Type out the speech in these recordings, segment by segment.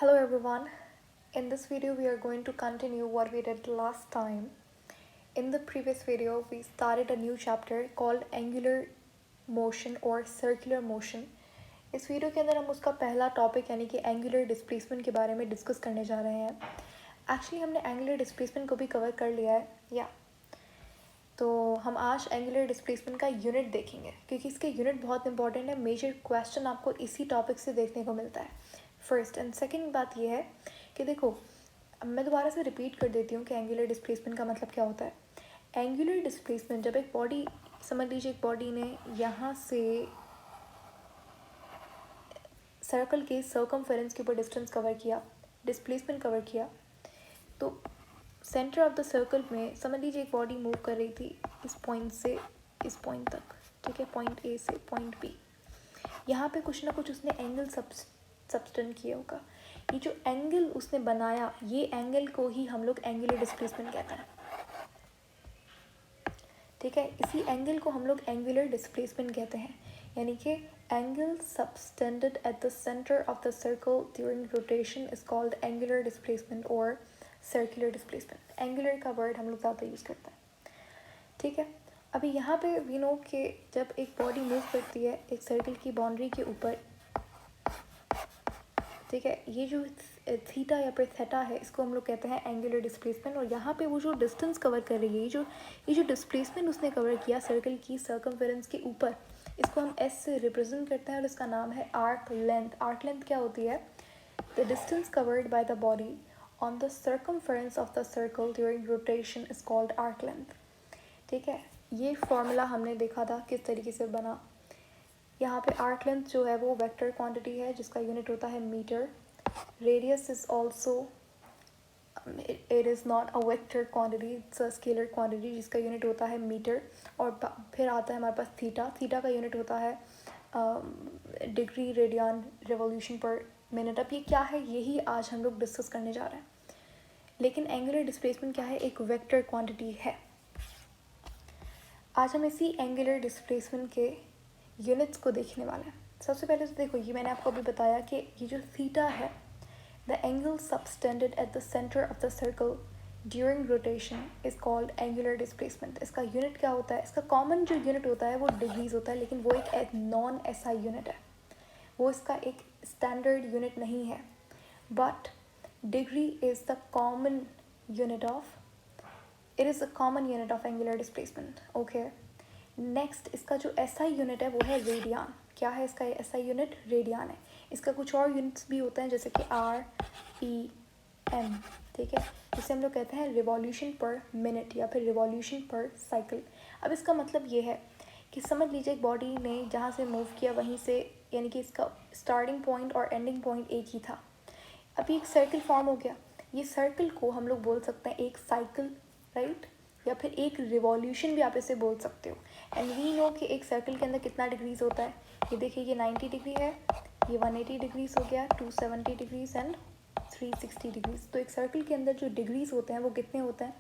Hello everyone. In this video we are going to continue what we did last time. In the previous video we started a new chapter called angular motion or circular motion. इस video के अंदर हम उसका पहला topic यानी कि angular displacement के बारे में डिस्कस करने जा रहे हैं. एक्चुअली हमने एंगुलर डिस्प्लेसमेंट को भी कवर कर लिया है या तो हम आज एंगुलर डिस्प्लेसमेंट का यूनिट देखेंगे क्योंकि इसके यूनिट बहुत इंपॉर्टेंट है. मेजर क्वेश्चन आपको इसी टॉपिक से देखने को मिलता है. फर्स्ट एंड सेकंड बात यह है कि देखो मैं दोबारा से रिपीट कर देती हूँ कि एंगुलर डिस्प्लेसमेंट का मतलब क्या होता है. एंगुलर डिस्प्लेसमेंट जब एक बॉडी, समझ लीजिए एक बॉडी ने यहाँ से सर्कल के सर्कमफेरेंस के ऊपर डिस्टेंस कवर किया, डिस्प्लेसमेंट कवर किया, तो सेंटर ऑफ द सर्कल में समझ लीजिए एक बॉडी मूव कर रही थी इस पॉइंट से इस पॉइंट तक, ठीक है, पॉइंट ए से पॉइंट बी. यहाँ पे कुछ ना कुछ उसने एंगल सबटेंड किया होगा. ये जो एंगल उसने बनाया, ये एंगल को ही हम लोग एंगुलर डिस्प्लेसमेंट कहते हैं. ठीक है, इसी एंगल को हम लोग एंगुलर डिस्प्लेसमेंट कहते हैं. यानी कि angle subtended at the centre of the circle during rotation is called angular displacement और सर्कुलर डिस्प्लेसमेंट. एंगुलर का वर्ड हम लोग ज़्यादा यूज़ करते हैं. ठीक है, अभी यहाँ पे वी नो कि जब एक बॉडी मूव करती है एक सर्कल की बाउंड्री के ऊपर, ठीक है, ये जो थीटा या फिर थीटा है इसको हम लोग कहते हैं एंगुलर डिस्प्लेसमेंट. और यहाँ पे वो जो डिस्टेंस कवर कर रही है, ये जो डिस्प्लेसमेंट उसने कवर किया सर्कल की सर्कमफेरेंस के ऊपर, इसको हम एस से रिप्रेजेंट करते हैं और इसका नाम है आर्क लेंथ. आर्क लेंथ क्या होती है? The distance covered by the body on the circumference of the circle during rotation is called arc length. ठीक है, ये फॉर्मूला हमने देखा था किस तरीके से बना. यहाँ पे आर्क लेंथ जो है वो वेक्टर क्वांटिटी है जिसका यूनिट होता है metre. Radius is also, it is not a vector quantity, it's a scalar quantity जिसका यूनिट होता है मीटर. और फिर आता है हमारे पास थीटा. थीटा का यूनिट होता है degree radian revolution per minute. अब ये क्या है, यही आज हम लोग डिस्कस करने जा रहे हैं. लेकिन एंगुलर डिस्प्लेसमेंट क्या है? एक वेक्टर क्वांटिटी है. आज हम इसी एंगुलर डिस्प्लेसमेंट के यूनिट्स को देखने वाले हैं. सबसे पहले तो देखो, ये मैंने आपको अभी बताया कि ये जो थीटा है, the angle subtended at the centre of the circle during rotation is called angular displacement. इसका यूनिट क्या होता है? इसका कॉमन जो यूनिट होता है वो डिग्रीज होता है, लेकिन वो एक नॉन एसआई यूनिट है. वो इसका एक स्टैंडर्ड यूनिट नहीं है. But degree is the common unit of, it is a common unit of angular displacement. Okay, next इसका जो एसआई यूनिट है वो है रेडियन. क्या है इसका एसआई यूनिट? रेडियन है. इसका कुछ और यूनिट्स भी होते हैं जैसे कि आर, पी, एम. ठीक है, जिसे हम लोग कहते हैं रिवॉल्यूशन पर मिनट या फिर रिवॉल्यूशन पर साइकिल. अब इसका मतलब ये है कि समझ लीजिए एक बॉडी ने जहाँ से मूव किया वहीं से, यानी कि इसका स्टार्टिंग पॉइंट और एंडिंग पॉइंट एक ही था. अभी एक सर्कल फॉर्म हो गया. ये सर्कल को हम लोग बोल सकते हैं एक साइकिल, राइट, या फिर एक रिवॉल्यूशन भी आप इसे बोल सकते हो. एंड वी नो कि एक सर्कल के अंदर कितना डिग्रीज होता है. ये देखिए, ये 90 डिग्री है, ये 180 डिग्रीज हो गया, 270 डिग्रीज एंड 360 डिग्रीज. तो एक सर्कल के अंदर जो डिग्रीज होते हैं वो कितने होते हैं?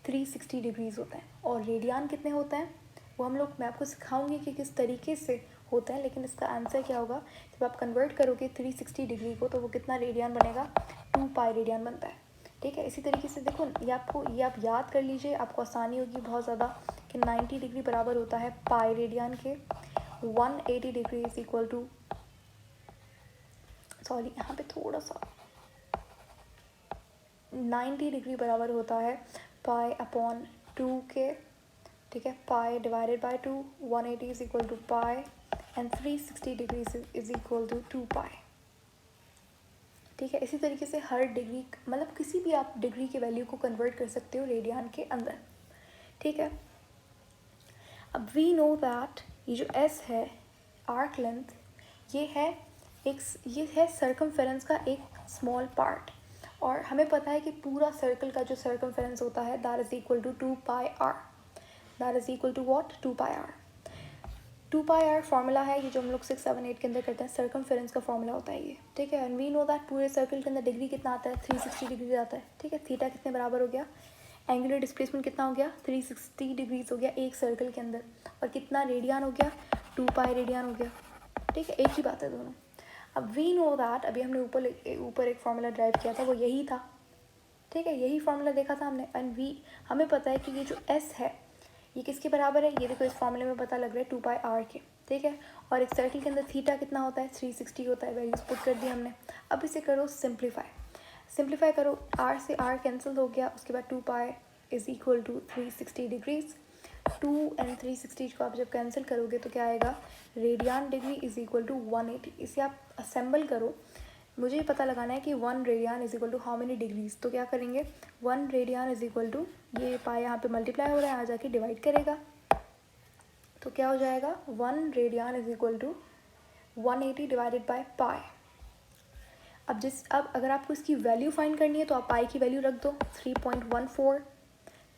360 डिग्रीज होते हैं. और रेडियन कितने होते हैं वो हम लोग, मैं आपको सिखाऊंगी कि किस तरीके से होता है. लेकिन इसका आंसर क्या होगा जब आप कन्वर्ट करोगे 360 डिग्री को, तो वो कितना रेडियन बनेगा? 2 पाई रेडियन बनता है. ठीक है, इसी तरीके से देखो, ये आप याद कर लीजिए, आपको आसानी होगी बहुत ज़्यादा कि 90 डिग्री बराबर होता है पाई रेडियन के. 180 degree is equal to, sorry यहाँ पे थोड़ा सा, 90 डिग्री बराबर होता है पाई अपॉन 2 के. ठीक है, pi divided by 2. 180 is equal to pi and 360 degree is equal to 2 pi. ठीक है, इसी तरीके से हर डिग्री, मतलब किसी भी आप डिग्री के वैल्यू को कन्वर्ट कर सकते हो रेडियन के अंदर. ठीक है, अब वी नो दैट ये जो एस है, आर्क लेंथ, ये है सर्कमफेरेंस का एक स्मॉल पार्ट. और हमें पता है कि पूरा सर्कल का जो सर्कमफेरेंस होता है that is equal to 2 pi R. That is equal to what? 2 pi R. 2 pi R formula है ये जो हम लोग 6, 7, 8 के अंदर करते हैं. सर्कमफेरेंस का फॉर्मूला होता है ये. ठीक है, एंड वी नो दैट पूरे सर्कल के अंदर डिग्री कितना आता है? 360 डिग्री आता है. ठीक है, थीटा कितने बराबर हो गया? एंगुलर डिस्प्लेसमेंट कितना हो गया? 360 डिग्रीज हो गया एक सर्कल के अंदर. और कितना रेडियन हो गया? 2 पाई रेडियन हो गया. ठीक है, एक ही बात है दोनों. अब वी नो दैट, अभी हमने ऊपर एक फार्मूला ड्राइव किया था, वो यही था, ठीक है, यही फार्मूला देखा था हमने। एंड वी, हमें पता है कि ये जो एस है ये किसके बराबर है, ये देखो इस फार्मूले में पता लग रहा है 2πr के, ठीक है। और एक सर्कल के अंदर थीटा कितना होता है, 360 होता है, वैल्यूज पुट कर दी हमने। अब इसे करो सिंप्लीफाई करो, r से r कैंसिल हो गया, उसके बाद 2π is equal to 360 degrees. 2 and 360 को आप जब कैंसिल करोगे तो क्या आएगा, radian degree is equal to 180। इसे आप असेंबल करो, मुझे पता लगाना है कि 1 radian is equal to how many degrees. तो क्या करेंगे, 1 रेडियन इज इक्वल टू, ये पाई यहाँ पे मल्टीप्लाई हो रहा है, आ जाके डिवाइड करेगा, तो क्या हो जाएगा, 1 radian is equal to 180 divided by pi. अब अगर आपको इसकी वैल्यू फाइंड करनी है तो आप पाई की वैल्यू रख दो 3.14,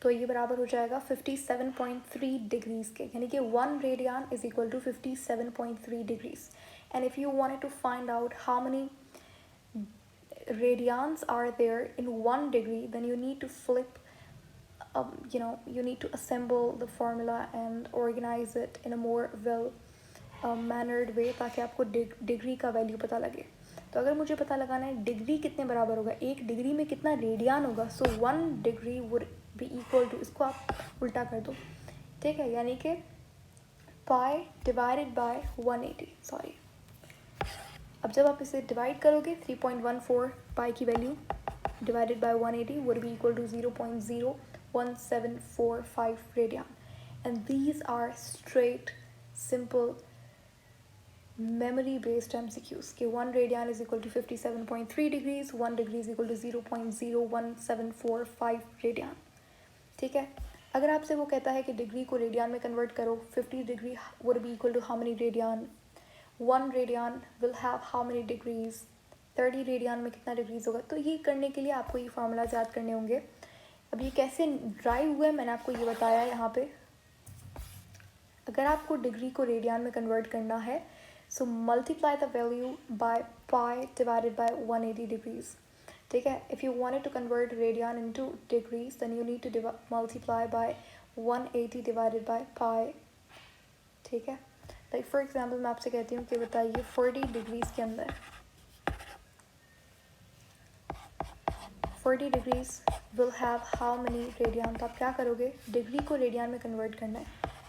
तो ये बराबर हो जाएगा 57.3 डिग्रीज के, यानी कि 1 radian is equal to 57.3 degrees. And if you wanted to find out how many radians are there in 1 degree, then you need to flip, you need to assemble the formula and organize it in a more well mannered way, ताकि आपको degree का value पता लगे। तो अगर मुझे पता लगाना है डिग्री कितने बराबर होगा, 1 डिग्री में कितना रेडियन होगा, so 1 degree would be equal to, इसको आप उल्टा कर दो, ठीक है, यानी कि पाई डिवाइडेड बाय 180, सॉरी। अब जब आप इसे डिवाइड करोगे 3.14 पाई की value divided by 180 would be equal to 0.01745 radian. And these are straight simple memory based MCQs के 1 radian is equal to 57.3 degrees, 1 degree is equal to 0.01745 radian, ठीक है। अगर आपसे वो कहता है कि डिग्री को रेडियन में कन्वर्ट करो, 50 degree would be equal to how many radian, 1 radian will have how many degrees, 30 radian में कितना डिग्रीज होगा। तो ये करने के लिए आपको ये फार्मूलाज याद करने होंगे। अब ये कैसे ड्राइव हुए मैंने आपको ये बताया यहाँ पे। अगर आपको डिग्री को रेडियन में कन्वर्ट करना है, so multiply the value by pi divided by 180 degrees, ठीक है। If you wanted to convert radian into degrees, then you need to multiply by 180 divided by pi, ठीक है। लाइक फॉर एग्जाम्पल मैं आपसे कहती हूँ कि बताइए 40 डिग्रीज के अंदर 40 degrees will have how many radian. तो आप क्या करोगे, डिग्री को रेडियन में कन्वर्ट करना है,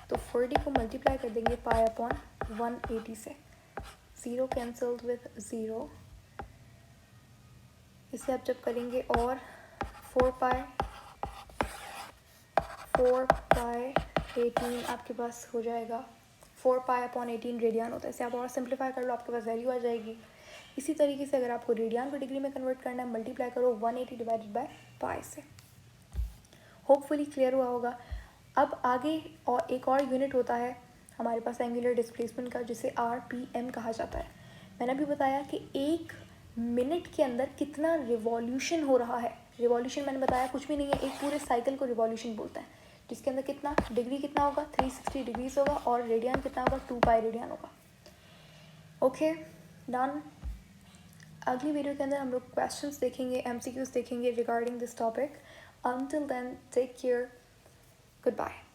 तो 40 को मल्टीप्लाई कर देंगे पाई अपॉन 180 से, 0 कैंसल्ड विथ 0, इसे आप जब करेंगे और 4 पाई 18 आपके पास हो जाएगा, 4 पाई अपॉन 18 रेडियन होता है। इसे आप और सिंप्लीफाई कर लो, आपके पास वैल्यू आ जाएगी। इसी तरीके से अगर आपको रेडियन को डिग्री में कन्वर्ट करना है, मल्टीप्लाई करो 180 डिवाइडेड बाय पाई से। होपफुली क्लियर हुआ होगा। अब आगे और एक और यूनिट होता है हमारे पास एंगुलर डिस्प्लेसमेंट का, जिसे RPM कहा जाता है। मैंने अभी बताया कि 1 मिनट के अंदर कितना रिवॉल्यूशन हो रहा है। रिवॉल्यूशन मैंने बताया कुछ भी नहीं है, एक पूरे साइकिल को रिवॉल्यूशन बोलते हैं, जिसके अंदर कितना डिग्री कितना होगा, 360 डिग्रीज होगा, और रेडियन कितना होगा, 2 पाई रेडियन होगा। Okay done. अगली वीडियो के अंदर हम लोग क्वेश्चंस देखेंगे, MCQs देखेंगे regarding this topic. Until then, take care. Goodbye.